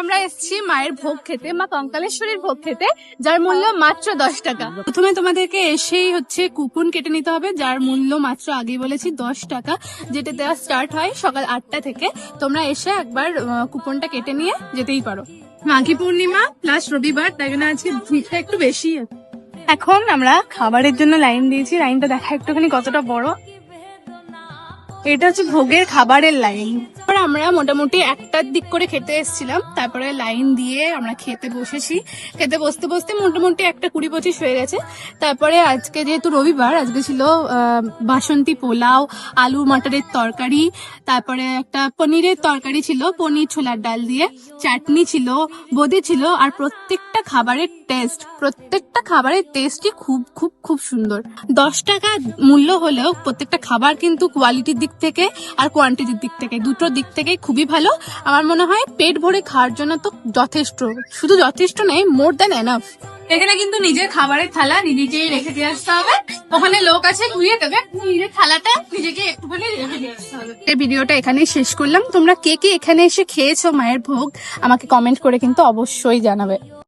আমরা এসেছি মায়ের ভোগ খেতে, মা কঙ্কালেশ্বরীর ভোগ খেতে, যার মূল্য মাত্র 10 টাকা। প্রথমে তোমাদেরকে এসেই হচ্ছে কুপন কেটে নিতে হবে, যার মূল্য মাত্র আগেই বলেছি 10 টাকা, যেটা দেওয়া স্টার্ট হয় সকাল 8টা থেকে। তোমরা এসে একবার কুপনটা কেটে নিয়ে যেতেই পারো। মাঘী পূর্ণিমা প্লাস রবিবার, তাই জন্য আজকে ভিড়টা একটু বেশি। এখন আমরা খাবারের জন্য লাইন দিয়েছি, লাইনটা দেখা একটুখানি কতটা বড়। এটা হচ্ছে ভোগের খাবারের লাইন। আমরা মোটামুটি 1টার দিক করে খেতে এসেছিলাম, তারপরে লাইন দিয়ে আমরা খেতে বসেছি। খেতে বসতে বসতে মোটামুটি 1:20-25 হয়ে গেছে। তারপরে আজকে যেহেতু রবিবার, আজকে ছিল বাসন্তী পোলাও, আলু মটরের তরকারি, তারপরে একটা পনিরের তরকারি ছিল, পনির ছোলার ডাল দিয়ে, চাটনি ছিল, বোঁদে ছিল। আর প্রত্যেকটা খাবারের টেস্টই খুব খুব খুব সুন্দর। 10 টাকা মূল্য হলেও প্রত্যেকটা খাবার কিন্তু কোয়ালিটির দিক থেকে আর কোয়ান্টিটির দিক থেকে, দুটো দিক থেকেই খুবই ভালো। আমার মনে হয় পেট ভরে খাওয়ার জন্য তো যথেষ্ট, শুধু যথেষ্ট নেই, মোর দ্যান এনাফ। এখানে কিন্তু নিজের খাবারের থালা নিজেকেই রেখে দিয়ে আসতে হবে, ওখানে লোক আছে ধুয়ে দেবে, নিজের থালাটা নিজেকে একটুখানি রেখে দিয়ে আসতে হবে। এই ভিডিওটা এখানেই শেষ করলাম। তোমরা কে কে এখানে এসে খেয়েছো মায়ের ভোগ আমাকে কমেন্ট করে কিন্তু অবশ্যই জানাবে।